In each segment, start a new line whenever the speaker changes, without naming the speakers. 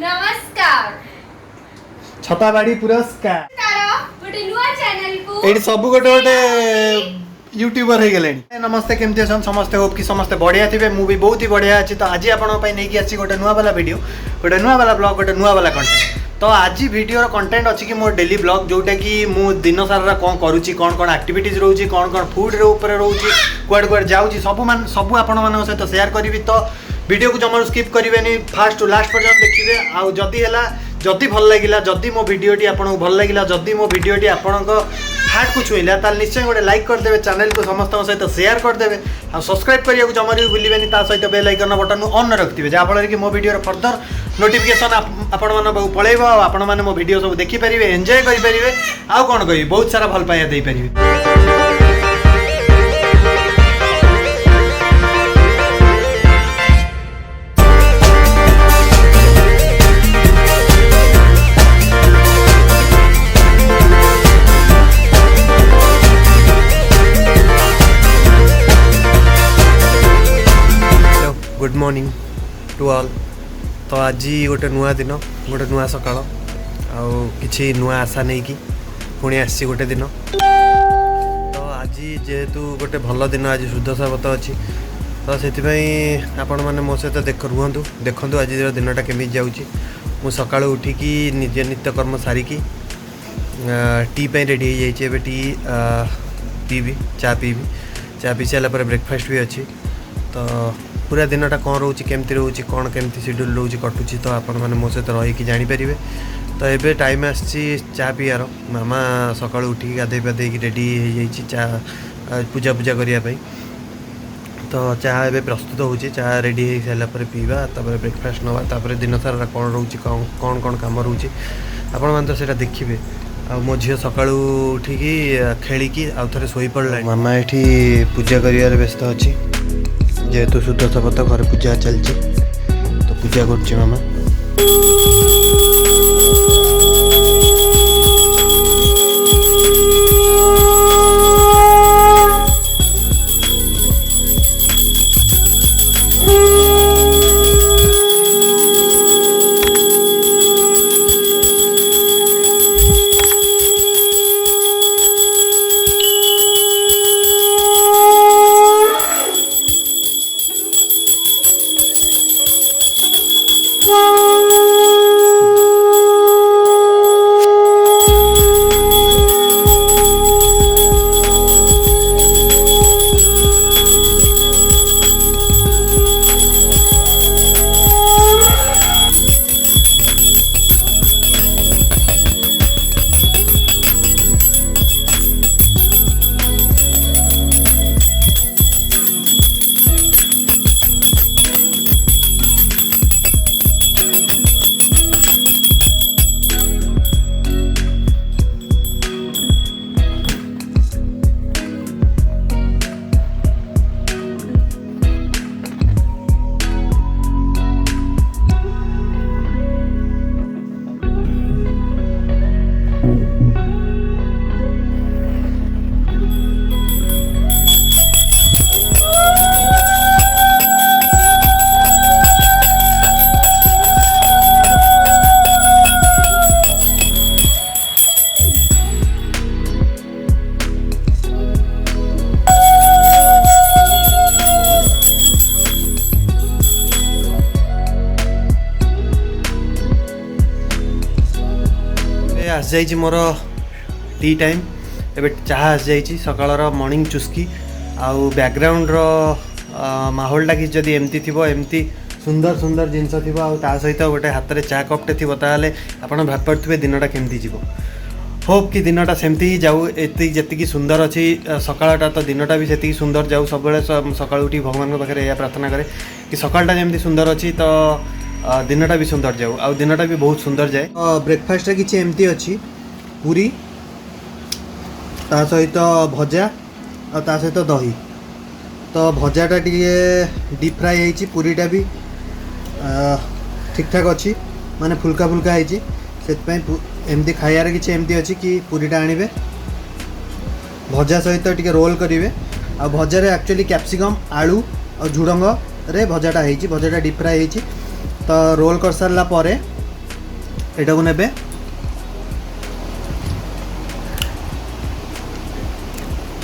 नमस्कार
छताबाड़ी पुरस्कार
गोटे नुआ चैनल को
एडी सब गोटे यूट्यूबर हो गले। नमस्ते केमती अछन समस्ते, होप कि समस्ते बढ़िया थे। मु भी बहुत ही बढ़िया अच्छी। तो आज आपण नहीं आसी गोटे नुआ वाला वीडियो, गोटे नुआ वाला ब्लॉग, गोटे नुआ वाला कंटेंट। तो आज वीडियो कंटेंट अच्छी कि मोर डेली ब्लॉग जोटा कि मु दिन सारा कौन करुच्ची, कौन कौन एक्टिविटीज रोची, कौन कौन फूड रे रोची, कुआड कुआड जाऊँगी सब आपण मान सहित शेयर करी। तो वीडियो को जमार स्किप करेंगे, फास्ट टू लास्ट पर्यंत देखिए। आउ जदि है जदि भल लगे, जदि मो वीडियोटी आपको भल लगे, जदि मो वीडियोटी आपण हार्ट को छुईला ताल निश्चय गोटे लाइक करदे, चैनल को समस्त सहित शेयर करदे, आ सब्सक्राइब करने को जमा भी भूलें। सहित बेल आइकन बटन ऑन रखिए, जहाँफल कि मो वीडियो फर्दर नोटिफिकेशन आपण मन पलैब। आपण मैंने मो वीडियो सब देखिपारे, एंजॉय करेंगे। आउ कौन कह बहुत सारा भल पाइबा दे पारे। Good morning to all. तो आज गोटे नुआ दिन, गोटे नुआ सकाळ, आछि नुआ आशा नहीं कि पुणी आसी गोटे दिन। तो आज जेहेतु गोटे भल दिन, आज शुद्ध साबत अच्छी, तो से आपण मैंने मो सहित रुहतु देखु आज दिनटा केमी जाऊँगी। मु सकाळ उठिकी निज नित्यकर्म सारिकी टी पे रेडी हो जाए। टी पीबी, चा पीबी, चा पी सारा ब्रेकफास्ट भी अच्छी। तो पूरा दिनटा कौन रोचे, केमती रोचे, कौन केमती शेड्यूल रोचे कटुची, तो आपण मैंने मो सहित रहीकि जानीपारे। तो ये टाइम आसी चा पीआर। मामा सकाळु उठिकी गाधे पाधे रेडी हो चा पूजा पूजा करने। तो चाह ए प्रस्तुत होची, चाह रेडी हो सारापर पीवा, तापर ब्रेकफास्ट नवा, तापर दिन सारा कौन रोचे, कौन कौन काम रोचे आपण मैंने तो सीटा देखिए। आ मो झील सकाळु उठिकी खेलिकी आउ थे शोई पड़ा। मामा ये पूजा कर व्यस्त अच्छी, जेहेतु शुद्ध शपथ घर पूजा चलती, तो पूजा कर मामा। आस जा मोर टी टाइम। एबे चाह आस जा सकाळ मॉर्निंग चुस्की। आउ बैकग्राउंड रो माहौलटा कि जदि एमती थी, एमती सुंदर सुंदर जिनस थी, ता सहित गोटे हाथ में चा कपटे थी, ताले आपड़ भाब पारे दिनटा केमती जीव। होप कि दिनटा सेमती ही जाऊ। जी सुंदर अच्छी सकाळटा, तो दिनटा भी से सुंदर जाऊ। सब सकाळ उठी भगवान पाखे यह प्रार्थना करे कि सकाळटा जमी सुंदर अच्छी, तो दिनटा भी सुंदर जाऊ, आ दिनटा भी बहुत सुंदर जाए। ब्रेकफास्ट किसी एमती अच्छी पूरी, ता सहित भजा, और ता सहित दही। तो भजाटा टी डीप फ्राई होती, पूरीटा भी ठीक ठाक अच्छी, माने फुल्का फुल्का होती। एमती खाइबार किसी एमती अच्छी कि पूरीटा आणवे, भजा सहित टी रोल करेंगे। आ भजार एक्चुअली कैप्सिकम, आलू
और झुडंग रे भजाटा होइछि भजाटा डीप फ्राई होइछि तो रोल कर सारला परे एटा को नेबे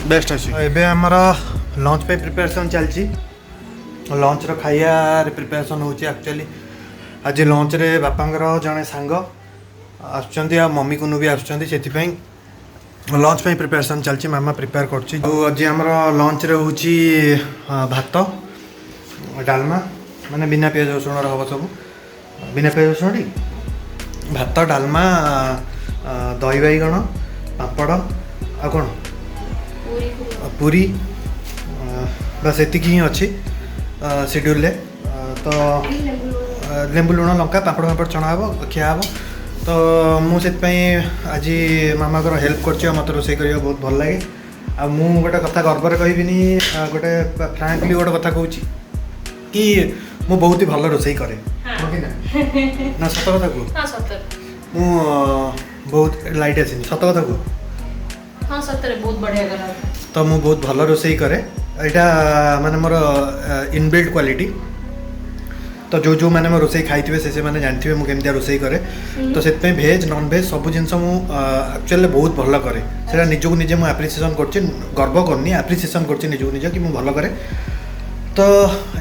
बेस्ट अछि एबे हमर लंच पे प्रिपरेशन चलछि लंच रो खाइया रे प्रिपरेशन होछि एक्चुअली आज लंच रे बापांगर जने सांग आछंती आ मम्मी को भी आछंती सेति पई लंच पे प्रिपरेशन चलछि मामा प्रिपेयर करछि तो आज हमर लंच रे होछि भात डालमा माने बिना पियाज रसुन रो हबो सब बिना पियाज रसुन डी भात डालमा दही बैगण पापड़ आ कोन पूरी बस एतिकी ही अच्छी शेड्यूल तो लेंबू लुण लंका पापड़ पापड़ छणा हे खिया हे तो मुझे आज मामा को हेल्प कर मत रोसे करा बहुत भल लगे आ मु गोटे कथा गर्व कहबिनी गोटे फ्रांकली गोटे कथा कहूँ कि मु बहुत ही भल रोसे करे ना सत कथा कह मु बहुत लाइट आसी सत कथा कह
हाँ सतरे बहुत बढ़िया करा
तो मु बहुत भल रोसे करे यहाँ माने मोर इनबिल्ट क्वालिटी तो जो जो मैंने रोसे खाई से मैंने जानते मुझे केमती रोसे करे तो से भेज नॉन भेज सब जिन एक्चुअली बहुत भल करे से निजक निजे मुझे एप्रिसिएसन कर गर्व करनी एप्रिसिएसन कर निजक निजे कि मुझे भल करे तो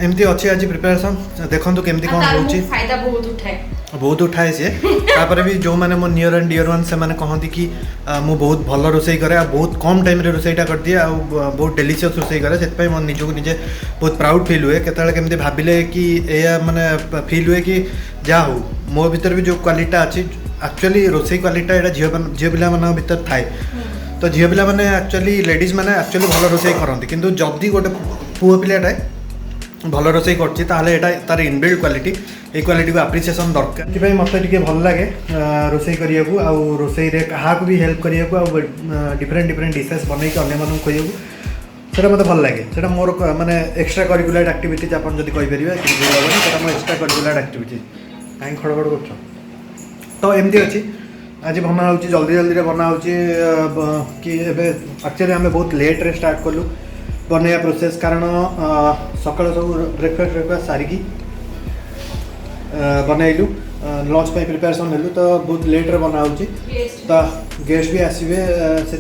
एमती अच्छी आज प्रिपरेशन देखो केमती कौन हो बहुत उठाए सी तापर भी जो मैंने मो नियर एंड डियर वन से मैंने कहती कि मु बहुत भल रोसे करे बहुत कम टाइम रे रोसेटा कर दिए आ बहुत डेलीशियस रोसे करे से मो निजक निजे बहुत प्राउड फील हुए केतले केमती भाबिले कि एया माने फील हुए कि जा हो मो भीतर भी जो क्वालिटी अच्छी एक्चुअली रोसे क्वालिटी एटा झियो पिला मन भीतर थाए तो झियो पिला माने एक्चुअली लेडीज माने एक्चुअली भल रोसे करती किंतु जदी गोटे पुओ पिलाटा भल रोसे कर तार इनबिल्ट क्वालिटी ये क्वालिटी को एप्रिसिएसन दरकार कि मत भल लगे रोसे करिया रोसे क्या भी हेल्प करिया डिफरेंट डिफरेंट डिशेस बन के अन्य खोया से मत भल लगे से मोर माने एक्स्ट्रा करिकुलर एक्टिविटीज आप कहींपर मोर एक्स्ट्रा करिकुलर एक्टिविटीज कहीं खड़बड़ कर तो एमती अच्छी आज बना हो जल्दी जल्दी बना हो कि एक्चुअली आम बहुत लेट रे स्टार्ट कलु बनैया प्रोसेस कारण सकाल सब ब्रेकफास्ट सारिकी बनैलु लंच पे प्रिपरेशन हेलु तो बहुत लेट रे बना होची तो गेस्ट भी आसीबे से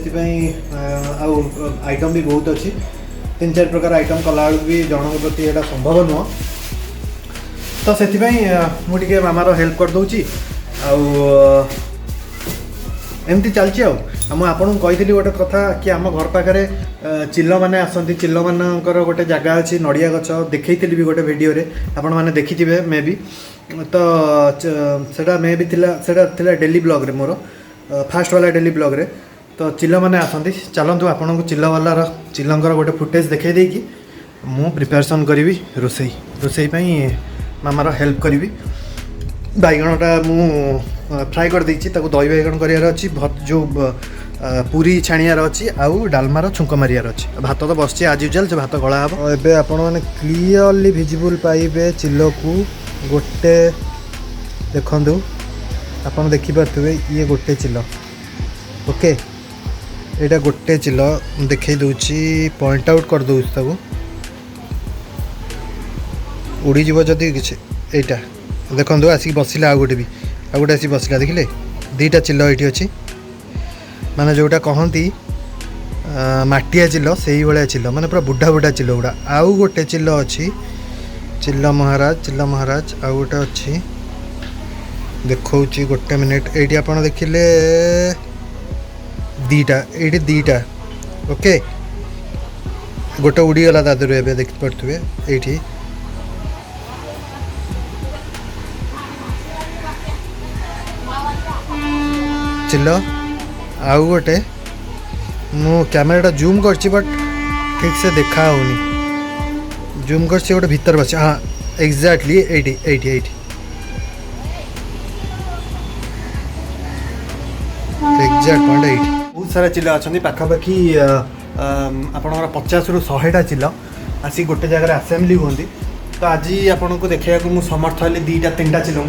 आइटम भी बहुत अच्छी 3-4 प्रकार आइटम कला भी जनक प्रति एटा संभव नुह तो से मुझे मामार हेल्प कर दूची एमती चलती आपन कही गोटे कथा कि आम घर पाखे चिल्ल मैंने आसती चिल्ल मानकर गोटे जगह अच्छी नड़िया गच देखी भी गोटे वीडियो रे आपण मैंने देखिथे मे भी तो सेटा मे भी थिला डेली ब्लॉग रे मोर फास्ट वाला डेली ब्लॉग रे तो चिल्ल मैंने आसती चलतु आपन को चिल्ल वाला चिल्लंकर गोटे फुटेज देखई देकी मु प्रिपरेशन करी रोसई रोसई मामार हेल्प करी बैगणटा मु फ्राए कर देछि ताको दही बैगण करियार अछि जो पूरी छाणियार अछि आउ डालमार छुंक मारियार अछि भात तो बसछि आज यूजुअल से भात गला हबो एबे आपण माने क्लियरली विजिबल पाइबे चिल्लो को गोटे देखंदु आपण देखि पाथुबे ये गोटे चिल्लो ओके एटा गोटे चिल्लो देखै दोछि पॉइंट आउट कर दोछि ताको उड़ी जीव जदी किछ एटा देखंदु आसी बसिला आ गोटे आसी बसला देखिले दीटा चिल्ल ये अच्छी माने जोटा कहती माटिया चिल्ल से भाया चिल्ल माने पूरा बुढ़ा बुढ़ा चिल्ल गुड़ा आउ गोटे चिल्ल अच्छी चिल्ल महाराज आउ गोटे अच्छी देखा गोटे मिनिट ये आप देखिले दीटा ओके गोटे उड़ीगला दादर ए देखी पारे ये चिल्ल आउ गोटे मु कैमेराटा जूम करछि बट ठीक से देखा होनी जूम करछि गोटे भीतर बस हाँ एक्जाक्टली 80 एग्जाक्ट पॉइंट 80 बहुत सारा चिल्ल अच्छा पाखापाखि आपणकर 50 ରୁ 100टा चिल्ल आसी गोटे जगह आसेम्बली होती तो आज आपन को देखा मुझे समर्थ हेली 2-3टा चिल्ल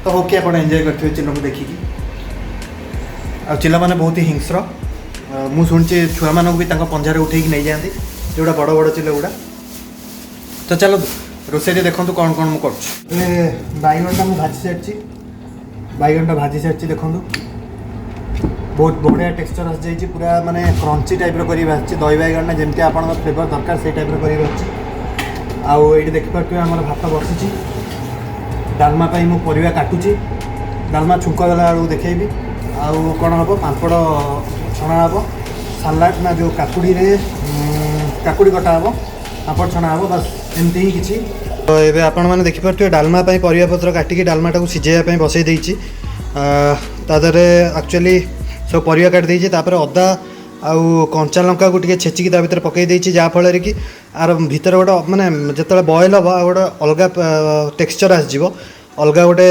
तो हो कि आप एंजॉय करते चिल्ल को देखिकी आ चिल्ला मैंने बहुत ही हिंस्र मुझे शुणी छुआ मानक भी पंजारे उठे नहीं जाती जोड़ा बड़ बड़ चिल्ल गुड़ा तो चलो रोषे देखो कौन कौन मुझे बैगनटा मुझे भाजी सारी बैगनटा भाजी सारी देखो बहुत बढ़िया टेक्सचर आस जाइए पूरा माने क्रंची टाइप कर दही बैगन जमी आप फ्लेवर दरकार से टाइप कर आउ ये देखिपे आम भात बसी डालमा मु परिवा काटुची डालमा छुंक देला बेलू देखी आउ कौन हम पापड़ छणा हम सालाड ना जो काकुड़ी काकुड़ी कटा हम पापड़ छणा हम बस एमती ही किसी तो ये आपण मैंने देखिपे डालमा परिवा पत्र काटिकी डालमाटा को सिझाइवाई बसई देती तादरे एक्चुअली सब परिवा काट देती अदा आउ कंचा लंका को टे छेचिकी ता भीतर पकई देती जहाँफल कि आर भीतर गोटे माने जिते बॉयल हम गोटे अलग टेक्सचर आसो अलग गोटे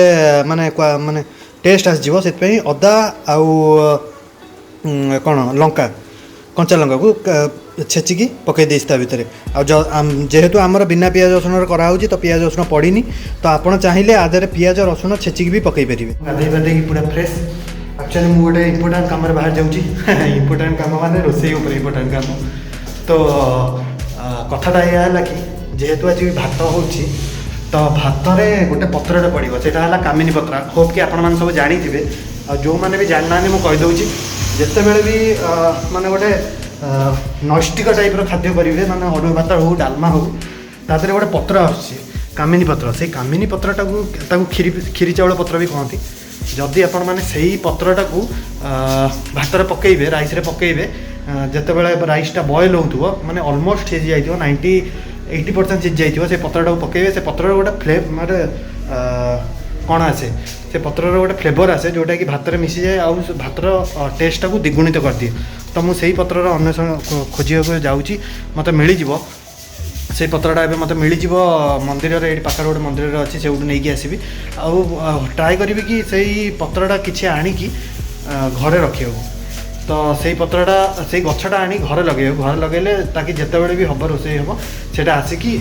माने माने टेस्ट आसो से अदा आउ कौन लंका कंचा लंका को छेचिकी पकई देती ता भीतर जेहेतु आमर बिना पियाज रसुण कराऊँ तो पियाज रसुण पड़नी तो आपड़ चाहिए आधे पियाज रसुण छेचिकी भी पकई पारे गाधे पाधे पूरा फ्रेश एक्चुअली मुझे गोटे इंपोर्टाट कम बाहर जाऊँगी इंपोर्टाट कम माने रोसई इंपोर्टाट काम तो कथाटा यह कि जेहेतु आज भात हो तो भात में गोटे पत्रटे पड़ो से कामिनी पत्र होप कि आपण सब जानी आ जो मैंने भी जाना मुझे कहीदे जिते बड़े भी माने गोटे नैष्टिक टाइप खाद्य करेंगे माने अरुआ भात हो डालमा हो तादे गोटे पत्र आसूँ कामिनी पत्र से कामिनी पत्रटा को खीरी चाउल पत्र भी कहती जदि आपण मैंने से ही पत्रटा को भात पकईबे राइस पकईबे जिते बड़े राइसटा बॉयल हो माने ऑलमोस्ट सीझी जाइए 90-80% सीझी जाइए से पत्रटा को पकईबे से पत्र गोटे फ्लेवर कौन आसे से पत्र गोटे फ्लेवर आसे जोटा कि भात मिसी जाए आउ भातर टेस्टा को द्विगुणित कर दिए तो मुझे से पत्र अन्वेषण खोजा जाऊँगी मत मिल से पत्रटा एवं मत मिल मंदिर ये पाखे गोटे मंदिर अच्छी से नहीं आसबि ट्राए करी कि से पत्रटा किसी आणिकी घरे रखा तो से पत्रटा से गछटा आनी घरे लगे घर लगेले ताकि जितेबाला भी हम रोसे हम से आसिकी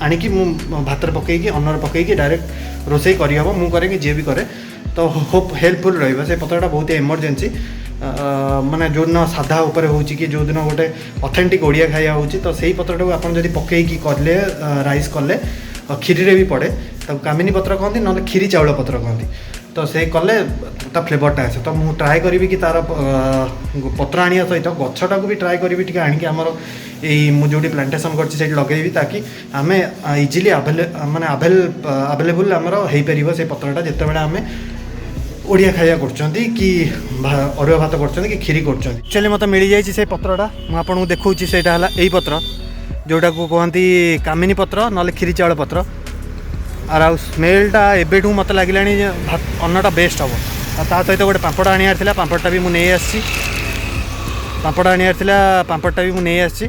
आणिकी भात पकईकी अन्नर पकईकी डायरेक्ट रोसे करहब मुझे करे कि जी भी करे तो होप हेल्पफुल रही पत्रटा बहुत इमरजेंसी माने जो दिन साधा उपर हो कि जो दिन गोटे ऑथेंटिक ओडिया खाया हो तो सही पत्रटा को आप पकईकी कले राइस कले खीरी भी पड़े तो कामिनी पत्र कहती ना खीरी चाउल पत्र कहती तो से कले ता फ्लेवरटा आसे तो मुझे ट्राए करी कि तार पत्र आने सहित गछटा को भी ट्राए करी टी आणिकी आमर यही जो प्लांटेसन कर लगे ताकि आम इजिली माने आवेलेबल आमर हो पार से पत्रटा जिते बड़े आम ओडिया खाया कर कि अरुआ भात कर कि खीरी कर एक्चुअली मत मिल जाए से पत्रटा मुझे देखूँ से यही पत्र जोटा को कहती कामिनी पत्र ना खीरी चाउल पत्र आर स्मेलटा एबेठू मत लगे अन्नटा बेस्ट हम ता सहित गोटे पापड़ आनी पापड़टा भी मुझे आसी पापड़ आनी पापड़टा भी मुझे आसी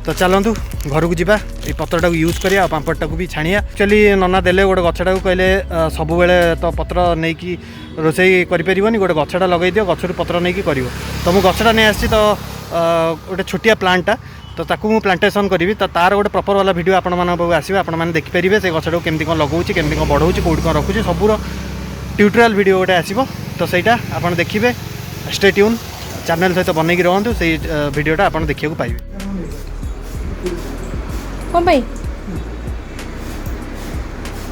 तो चलतु घर को जावा ये पत्रटा को यूज करिया पापड़टा को भी छाणिया एक्चुअली नना देले गोटे गछटा को कहले सब बेले तो पत्र नहीं कि रोसई करें गोटे गछटा लगे दियो गचरू पत्र नहीं कर तो मुझे गछटा नहीं आसी तो गोटे छोटिया प्लांटा तो ताकू मु प्लांटेसन करी तो तार गोटे प्रपर वाला वीडियो आपण आसो आपने देखिपारे से गछटा को केमती कौन लगाऊँ केमती कौन बढ़ाऊँ कौट कौन रखुच्छी सबूर ट्यूटोरियल वीडियो गोटे आसो तो सहीटा आप देखिए स्टे ट्यून चैनल सहित बनई रुँ से वीडियोटा आप देखा पाइबे
कौन भाई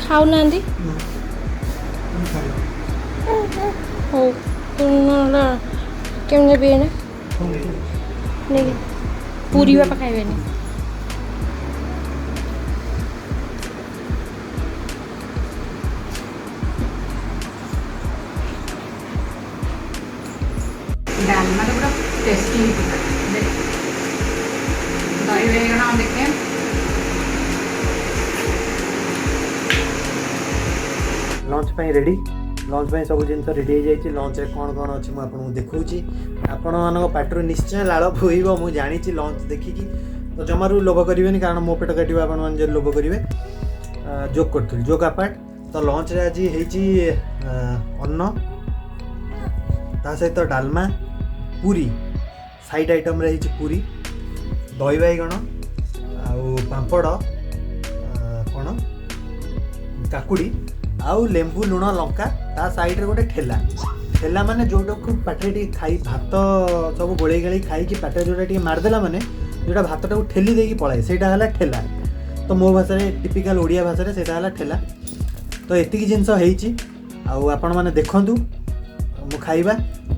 खाऊ ना हो केम भी नहीं पूरी बापा खाइबे नहीं
डालमा तो पूरा टेस्टी दही बैगन देखे
लंच पे रेडी लंच पे सब जिन रेडी हो जाए लंच रे कौन कौन अच्छी मुझे देखी आपण मान पाटर निश्चय लाड़ बोईब मुझे जानी लंच देखिकी तो जमारू लोभ करेंगे कारण मो पेट काटे आप लोभ करेंगे जोक करी जोक आपार्ट तो लंच रे आज होती अन्न ता सहित डालमा पूरी साइड आइटम रे पूरी दही बैगण आउ पापड़ कौन काकुड़ी आउ लेंबू लुण लंका ता साइड रे गोटे ठेला ठेला माने जोटा को पाटे खाई भात सब गोले गाड़ी खाई पाटे जोटा मारदेला माने जोटा भातटा को ठेली देकी पलाए सेटा हला ठेला
तो मो भाषा टिपिकल ओडिया भाषा से ठेला तो एतिकी जिनस होईची आउ आपण माने देखंतु मु खाइबा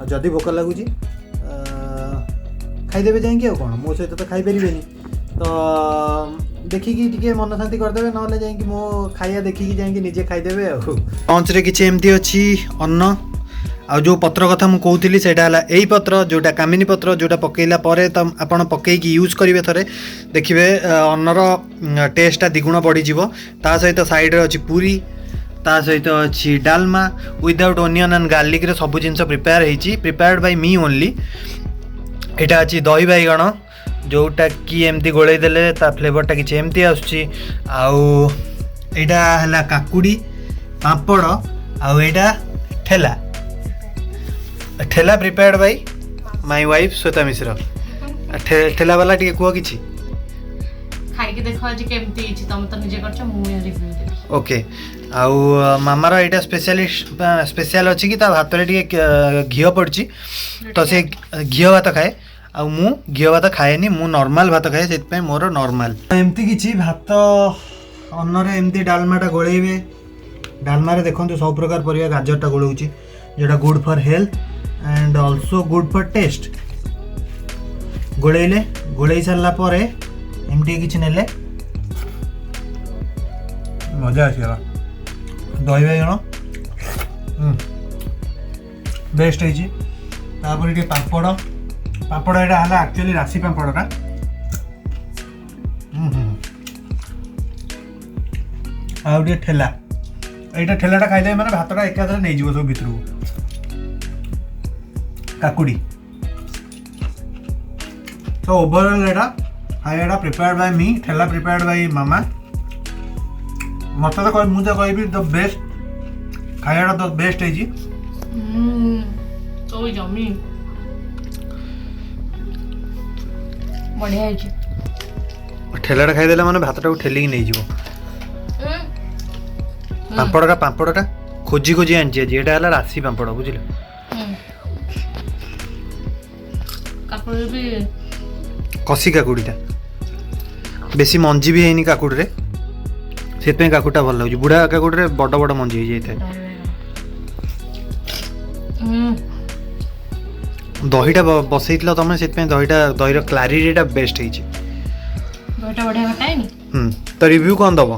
जदि भोक लगुच खाईदेवे जाएंगे और कौन मो सहित तो खाई पारे तो देखिकी टिके मन शांति करदेवे ना जाएंगे मो खाइया देखिकी जाएंगे निजे खाईदेवे लंच रे किछि एमती अछि अन्न आ जो पत्र कथा मु कहूली सेटा हला एई पत्र जोटा कामिनी पत्र जोटा पकेला परे त आपण पकेकी यूज करिवे थरे देखिबे अन्नर टेस्टटा द्विगुण बढ़ी जिवो ता सहित साइड रे अछि पूरी ता सहित अच्छी dalma without onion and garlic रे सब जिनस प्रिपेयर होईची प्रिपेयर्ड बाय मी ओनली एटा अछि दही बैगण जोटा कि एमती गोळेई देले ता फ्लेवरटा किछि एमती आछी आउ एटा हला काकुडी पापड़ आउ एटा ठेला ठेला prepared by my wife Shweta Mishra ठेला वाला टिके कुह किछि
खाई के देखो आज केमती हिची तम त निजे करछ मु रिव्यू देबी
ओके आउ मामार एटा स्पेशल अच्छी कि भात घी पड़ी तो से घी भात खाए आउ मु घी भात खाएनी मु नॉर्मल भात खाए से मोर नॉर्मल एमती किछि भात अन्न रे एमती डालमाटा गोळेइबे डालमा रे देखंतु सब प्रकार परिया गाजरटा गोळौची जेटा good for health and also good for taste गोळेइले गोळेइ सारला परे एमती किछि नेले मजा आसीगला दही बैगण बेस्ट है तापर ये पापड़ पापड़ यहाँ है एक्चुअली राशि पापड़ा आउ ठेला यहाँ ठेलाटा खाईदे मैंने भातटा एकादरे नहीं जीव सब भितर काकुड़ी तो ओवरऑल यहाँ प्रिपेयर्ड बाय मी ठेला प्रिपेयर्ड बाय मामा मत तो कह मुझे कहबी द बेस्ट खाया द बेस्ट है जी
तो जमी बढ़िया है जी
ठेलाटा खाईदेला माने भातटा ठेली नहीं जीव पापड़टा खोजी खोजी आनी आज ये राशि पापड़ बुझल कसी काकुड़ीटा बेसी मंजी भी है काकुड़ी रे से काकुटा भल लगे बुढ़ा काकुटे बड़ बड़ मंजी हो जाए दहीटा बसई तुम से दही क्लारीटा बेस्ट है तो रिव्यू कौन दब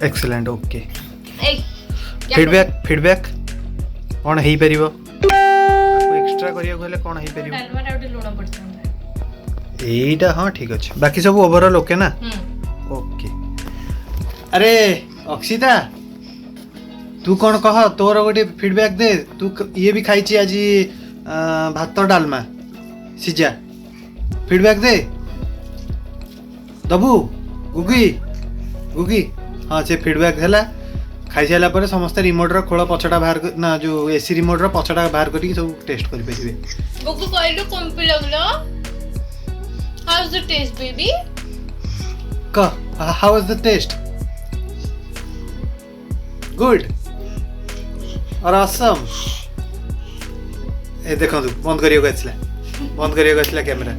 एक्सीलेंट ओके फीडबैक कौन हो पार एक्सट्रा करा कौन हो पार एटा हाँ ठीक अच्छे बाकी सब ओवरऑल ओके ना ओके अरे अक्षिता तू कौन कह तोर गोटे फीडबैक दे तू ये भी खाई आज भात डालमा सीजा फीडबैक दे दबू गुगी गुगी हाँ से फीडबैक है खाई सारा पर समस्त रिमोट खोल पछटा बाहर ना जो एसी रिमोट पछटा बाहर करके सब टेस्ट कर
How's the taste, baby?
How was the taste? Good or awesome? ए देखो बंद करियो कैमरा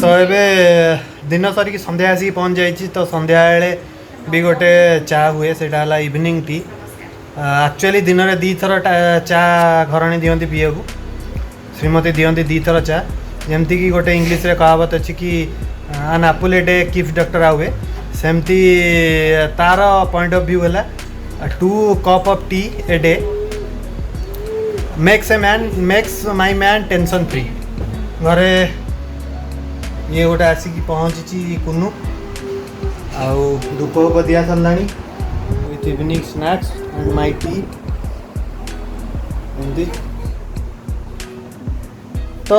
तो ये दिन सरिक संध्या आसिक पहुँच जाइए तो संध्या भी गोटे चा हुए से इवनिंग टी एक्चुअली दिन में 2 थर चा घरणी दिखती पीए को श्रीमती दिखती 2 थर चा जमती कि गोटे इंग्लीश रे कहावत अच्छी कि an apple a day keeps doctor आवे सेमती तार पॉइंट ऑफ व्यू है 2 cup of tea a day makes my man tension free घरे ये गोटे आसिक पहुँची कुनू आउ धूप उप दिया सरलानी with evening snacks and my tea एमती। तो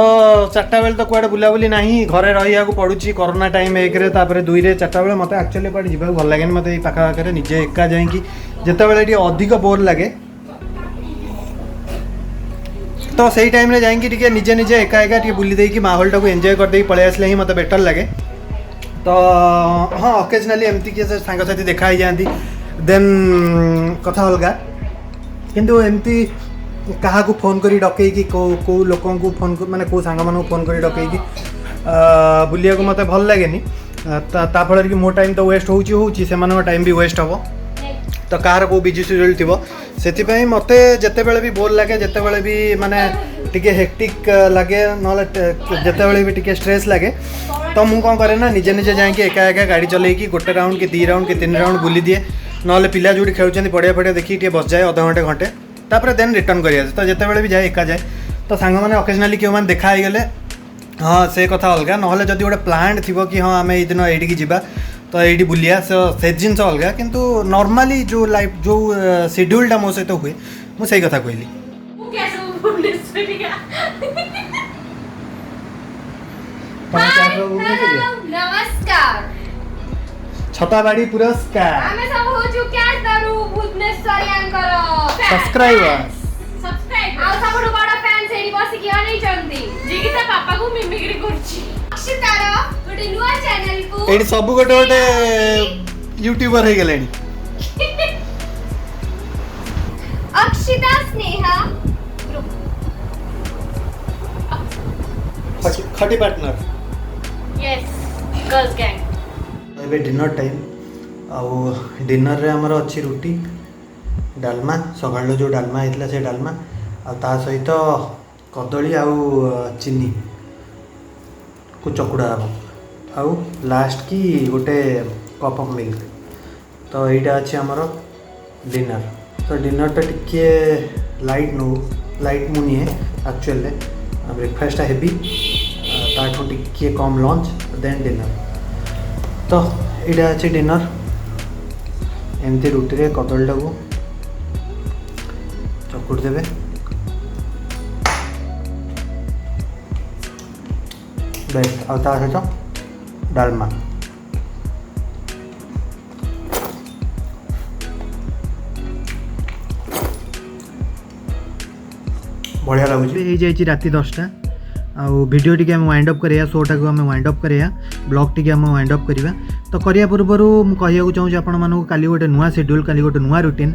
4टा बेले तो कुआडे बुलाबुली नहीं घरे रही पड़ुची कोरोना टाइम 1 रे तापर 2 रे 4टा बेले मत एक्चुअली कुआडे जीवा भल लगे मत पाखा पाखे निजे एका जाइकी जिते बेले अधिक बोर लगे तो सही टाइम रे जाइकी टिके निजे निजे एका एका टिके बुली देकी माहौल टाको एंजॉय कर देकी पळे आसले ही मत बेटर लगे। तो हाँ ओकेजनली एमती किए सांग साथी देखा ही जाती देन कथा अलगा किंतु एमती क्या फोन करी डकईकी कौ लोक फोन माने कौ सांग मानू फोन करी डकईकी बुलिया को मत भल लगे ताफल कि मो टाइम तो वेस्ट होची से टाइम भी वेस्ट हम तो कहार को बिजी शेड्यूल थी से मत जिते बड़े भी बोर लगे जिते बड़े भी माने टिके हेक्टिक लगे ना जिते बड़े भी टिके स्ट्रेस लगे तो मुझे कौन करे ना निजे निजे जाकि एका एका गाड़ी चलैकी 1 राउंड कि 2 राउंड कि 3 राउंड बुली दिए ना पिला जो खेलुँच पड़िया पड़िया देखिए बस जाए अध घंटे घंटे तापर देन रिटर्न करिया तो जिते बड़े भी जाए एका जाए तो सांग मैंने ओकेजनली क्यों मैंने देखा गले हाँ से कथा अलग ना जदि गोटे प्लान थी कि हाँ आम ये दिन ये जावा तो ये बुलिया से जिन अलग किंतु नॉर्मली जो लाइफ जो शेड्यूलटा मो सहित हुए मुझे कथा कहली
नमस्कार
छताबाड़ी पुरस्कार
ଆମେ ସବୁ ହଉଛୁ କ୍ୟାସ୍‌ଦାରୁ ଭୁବନେଶ୍ୱରିଆଙ୍କର
ସବସ୍କ୍ରାଇबर
ଆଉ ସବୁଠୁ ବଡ଼ ଫ୍ୟାନ୍ ସେଇଠି ବସିକି ଅନେଇଛନ୍ତି ଯିଏ ତା ପାପାକୁ ମିମିକ୍ରି କରୁଛି ଅକ୍ଷିତାର ଗୋଟେ ନୂଆ ଚ୍ୟାନେଲକୁ
ଏଠି ସବୁ ଗୋଟେ ଗୋଟେ ୟୁଟ୍ୟୁबर ହେଇ ଗଲେଣି
ଅକ୍ଷିତା ସ୍ନେହା
खटी पार्टनर
यस गर्ल्स गैंग
एबे डिनर टाइम आउ डिनर रे हमर अच्छी रुटी डालमा सकाळ जो डालमा हेतला से डालमा आ ता सहित कदली आउ चीनी को चकुड़ा हम आउ लास्ट की गोटे कप ऑफ मिल्क तो एटा अछि हमर डिनर तो डिनर टा टिके लाइट मुनी है एक्चुअली ब्रेकफास्ट हेवी ताठू टिके कम लंच देन डिनर तो यहाँ अच्छे डिनर एमती रुटी रे कदलीटा को चकुट देवे बेस्ट आ सहित डालमा बढ़िया लगुच राति 10टा आउ वीडियो टी आम वाइंड अप करिया शोटा को आम वाइंड अप करिया ब्लॉग टी आम वाइंड अप करिया तो करिया पूर्व मुझे कहूँ चाहूँगी आपण मानक काली गोटे नुआ शेड्यूल काली गोटे नुआ रूटीन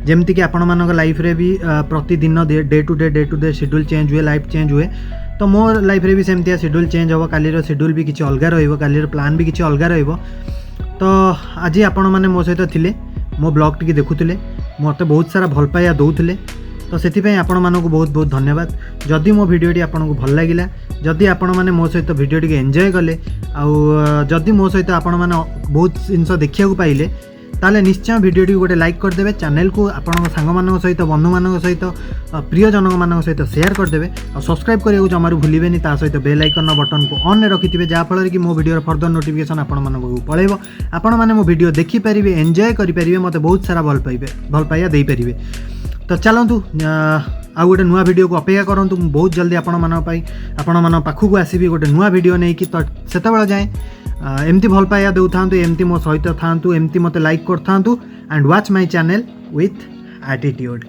जमती कि आपण मानक लाइफ रे भी प्रतिदिन day to day schedule change हुए लाइफ चेंज हुए तो मो लाइफ रे भी सेमती शेड्यूल चेंज हम काली शेड्यूल भी किसी अलग रही प्लान भी किसी अलग तो आज आपण मैंने मो सहित थिले मो ब्लॉग टी देखुले मत बहुत सारा भल पाया दौले तो से आपण मानक बहुत बहुत धन्यवाद जदि मो भिडियोटी आपको भल लगिला जदि आपण मैंने मो सहित भिडियोटी एंजॉय कले आउ जदि मो सहित आपण मैंने बहुत जिनस देखा पाइले ताले निश्चय भिडियोटी गोटे लाइक करदे चैनल को आपण सांग मान सहित बंधु मान सहित प्रियजन मान सहित शेयर करदे और सब्सक्राइब करने जमारू भूलेनि सहित बेल आइकन बटन को ऑन रखिथे जहाँफल कि मो भिडियो फर्दर नोटिफिकेशन आपण पलैब आपण मैंने मो भिडियो देखिपारे एंजॉय करेंगे मत बहुत सारा भल पाइया दे पारे तो चलतु आउ गोटे नुआ वीडियो को अपेक्षा करूँ बहुत जल्दी आपण पाखक आसबि गोटे नुआ वीडियो नहीं कि तो से जाए एमती भल पाइया दौ था एमती मो सहित था एमती मत लाइक कर था and watch my channel with attitude.